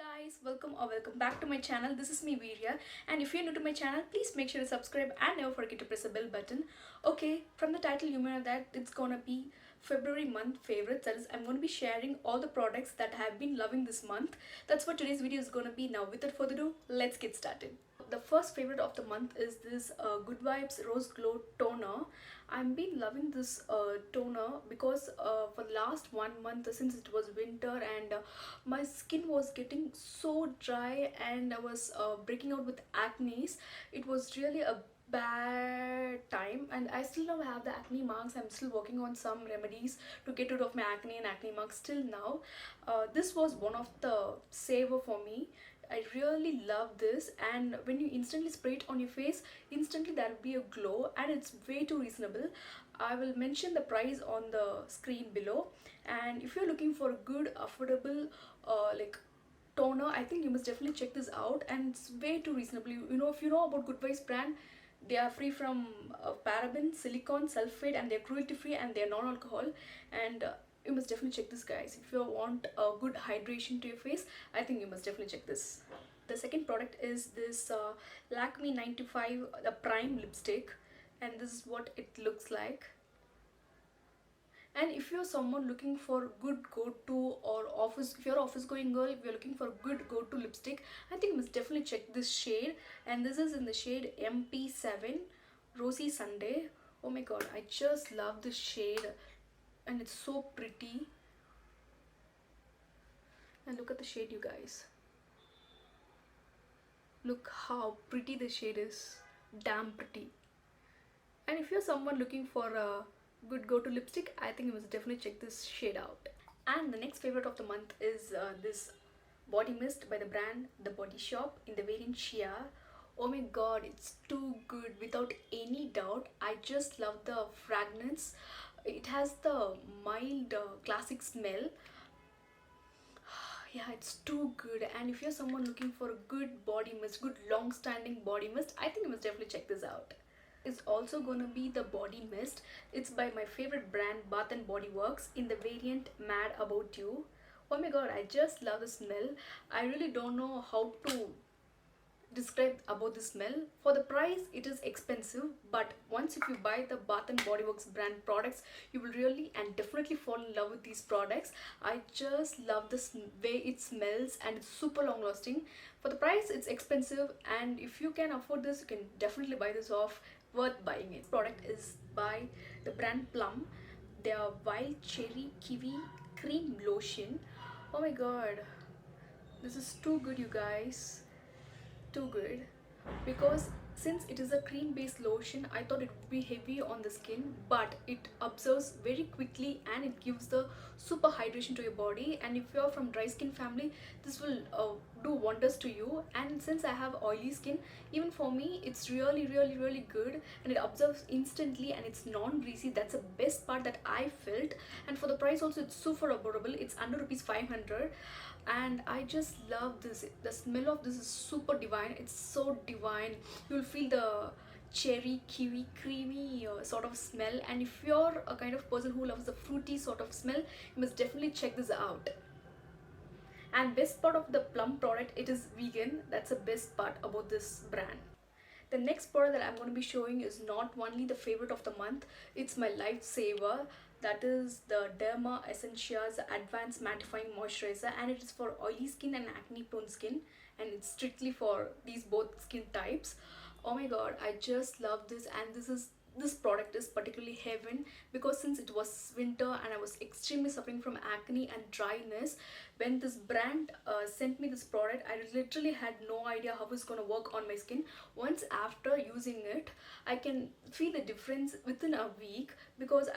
Guys, welcome back to my channel. This is me Virya, and if you're new to my channel, please make sure to subscribe and never forget to press the bell button. Okay, from the title you may know that it's gonna be February month favorites. That is, I'm gonna be sharing all the products that I have been loving this month. That's what today's video is gonna be. Now without further ado, let's get started. The first favorite of the month is this Good Vibes Rose Glow Toner. I've been loving this toner because for the last 1 month, since it was winter and my skin was getting so dry and I was breaking out with acne. It was really a bad time and I still don't have the acne marks. I'm still working on some remedies to get rid of my acne and acne marks till now. This was one of the saver for me. I really love this, and when you instantly spray it on your face, instantly there will be a glow and it's way too reasonable. I will mention the price on the screen below, and if you're looking for a good affordable like toner, I think you must definitely check this out, and it's way too reasonable. You know, if you know about Good Vibes brand, they are free from paraben, silicone, sulfate, and they're cruelty free and they're non-alcohol. And you must definitely check this, guys. If you want a good hydration to your face, I think you must definitely check this. The second product is this Lakme 95 the Prime lipstick, and this is what it looks like. And if you're someone looking for good go-to or office, if you're office going girl, if you're looking for good go-to lipstick, I think you must definitely check this shade. And this is in the shade MP7 Rosy Sunday. Oh my god, I just love this shade and it's so pretty. And look at the shade, you guys. Look how pretty the shade is. Damn pretty. And if you're someone looking for a good go-to lipstick, I think you must definitely check this shade out. And the next favorite of the month is this body mist by the brand The Body Shop in the variant Shea. Oh my god, it's too good without any doubt. I just love the fragrance. It has the mild classic smell. Yeah, it's too good. And if you're someone looking for a good body mist, good long-standing body mist, I think you must definitely check this out. Is also gonna be the body mist. It's by my favorite brand Bath and Body Works in the variant Mad About You. Oh my god, I just love the smell. I really don't know how to describe about the smell. For the price, it is expensive, but once if you buy the Bath and Body Works brand products, you will really and definitely fall in love with these products. I just love the way it smells and it's super long lasting. For the price, it's expensive, and if you can afford this, you can definitely buy this off. Worth buying it. This product is by the brand Plum. Their Wild Cherry Kiwi Cream Lotion. Oh my god, this is too good, you guys. Too good, because since it is a cream based lotion, I thought it would be heavy on the skin, but it absorbs very quickly and it gives the super hydration to your body. And if you're from dry skin family, this will do wonders to you. And since I have oily skin, even for me, it's really good, and it absorbs instantly and it's non-greasy. That's the best part that I felt. And for the price also, it's super affordable. It's under rupees 500, and I just love this. The smell of this is super divine. It's so divine. You'll feel the cherry kiwi creamy sort of smell, and if you're a kind of person who loves the fruity sort of smell, you must definitely check this out. And best part of the Plum product, it is vegan. That's the best part about this brand. The next product that I'm going to be showing is not only the favorite of the month, it's my lifesaver. That is the Derma Essentials Advanced Mattifying Moisturizer, and it is for oily skin and acne prone skin, and it's strictly for these both skin types. Oh my god, I just love this, and this product is particularly heaven, because since it was winter and I was extremely suffering from acne and dryness, when this brand sent me this product, I literally had no idea how it's going to work on my skin. Once after using it, I can feel the difference within a week, because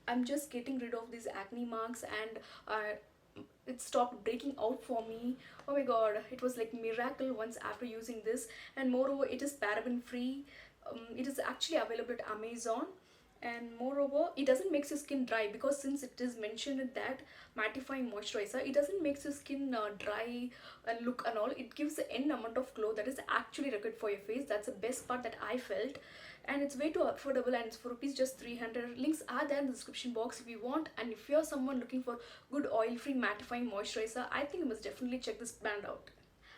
I'm just getting rid of these acne marks, and it stopped breaking out for me. Oh my god, it was like miracle once after using this. And moreover, it is paraben free. It is actually available at Amazon, And moreover, it doesn't make your skin dry, because since it is mentioned in that mattifying moisturizer, it doesn't make your skin dry and look and all. It gives the end amount of glow that is actually required for your face. That's the best part that I felt. And it's way too affordable, and it's for rupees just 300. Links are there in the description box if you want. And if you're someone looking for good oil free mattifying moisturizer, I think you must definitely check this brand out.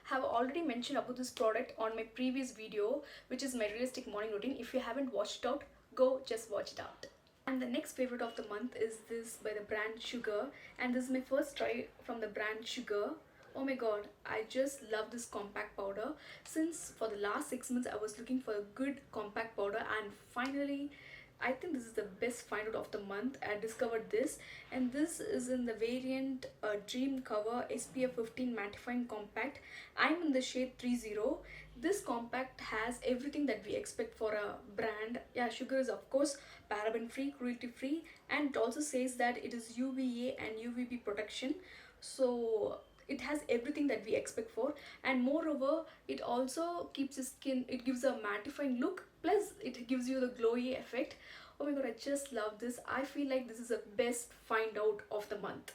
Have already mentioned about this product on my previous video, which is my realistic morning routine. If you haven't watched it out, go just watch it out. And the next favorite of the month is this by the brand Sugar, and this is my first try from the brand Sugar. Oh my god, I just love this compact powder. Since for the last 6 months I was looking for a good compact powder, and finally I think this is the best find out of the month. I discovered this, and this is in the variant Dream Cover SPF 15 Mattifying Compact. I'm in the shade 30. This compact has everything that we expect for a brand. Yeah, Sugar is of course paraben free, cruelty free, and it also says that it is UVA and UVB protection. So it has everything that we expect for, and moreover it also keeps the skin, it gives a mattifying look, plus it gives you the glowy effect. Oh my god, I just love this. I feel like this is the best find out of the month.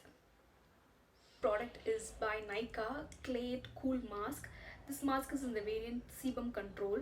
Product is by Nykaa Clay Cool Mask. This mask is in the variant Sebum Control.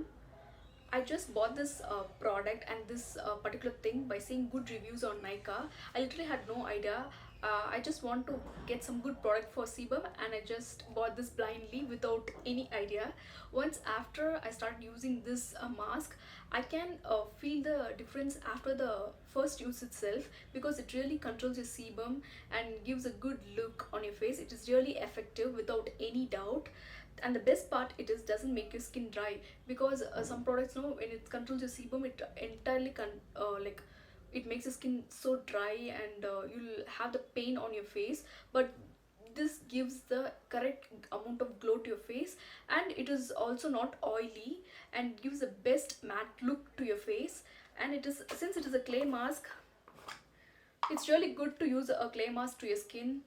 I just bought this product and this particular thing by seeing good reviews on Nykaa. I literally had no idea. I just want to get some good product for sebum, and I just bought this blindly without any idea. Once after I started using this mask, I can feel the difference after the first use itself, because it really controls your sebum and gives a good look on your face. It is really effective without any doubt. And the best part, it is doesn't make your skin dry, because some products, know, when it controls your sebum, it entirely like it makes your skin so dry, and you'll have the pain on your face. But this gives the correct amount of glow to your face, and it is also not oily, and gives the best matte look to your face. And it is, since it is a clay mask, it's really good to use a clay mask to your skin.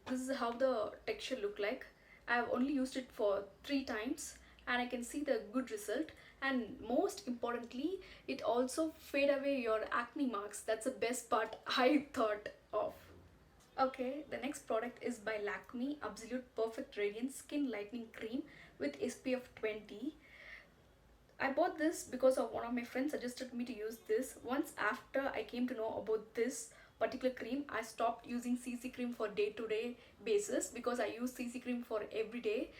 This is how the texture look like. I have only used it for 3 times, and I can see the good result. And most importantly, it also fade away your acne marks. That's the best part I thought of. Okay, the next product is by Lakme Absolute Perfect Radiance Skin Lightening Cream with SPF 20. I bought this because of one of my friends suggested me to use this. Once after I came to know about this particular cream, I stopped using CC cream for day-to-day basis, because I use CC cream for every day.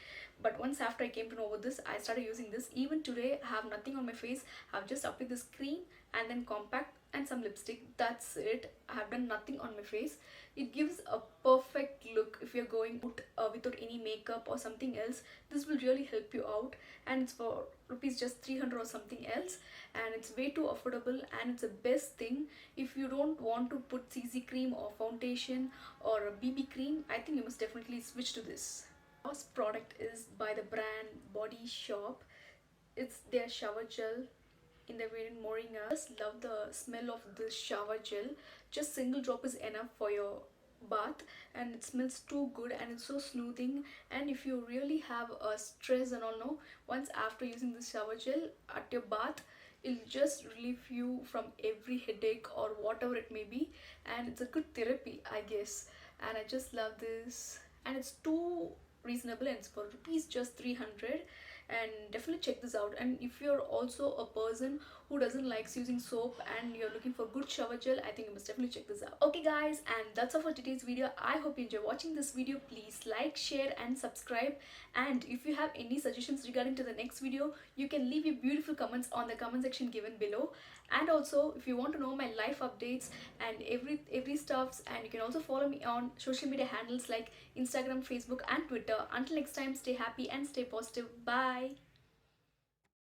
But once after I came to know about this, I started using this. Even today I have nothing on my face. I've just applied this cream and then compact and some lipstick. That's it. I have done nothing on my face. It gives a perfect look if you're going out without any makeup or something else. This will really help you out, and it's for rupees just 300 or something else, and it's way too affordable. And it's the best thing if you don't want to put CC cream or foundation or a BB cream. I think you must definitely switch to this. Last product is by the brand Body Shop. It's their shower gel in the variant Moringa. I just love the smell of this shower gel. Just single drop is enough for your bath, and it smells too good, and it's so soothing. And if you really have a stress and all, no, once after using this shower gel at your bath, it'll just relieve you from every headache or whatever it may be. And it's a good therapy, I guess. And I just love this, and it's too reasonable, and it's for rupees just 300. And definitely check this out. And if you're also a person who doesn't likes using soap and you're looking for good shower gel, I think you must definitely check this out. Okay guys, and that's all for today's video. I hope you enjoy watching this video. Please like, share and subscribe. And if you have any suggestions regarding to the next video, you can leave your beautiful comments on the comment section given below. And also, if you want to know my life updates and every stuffs, and you can also follow me on social media handles like Instagram, Facebook and Twitter. Until next time, stay happy and stay positive. Bye.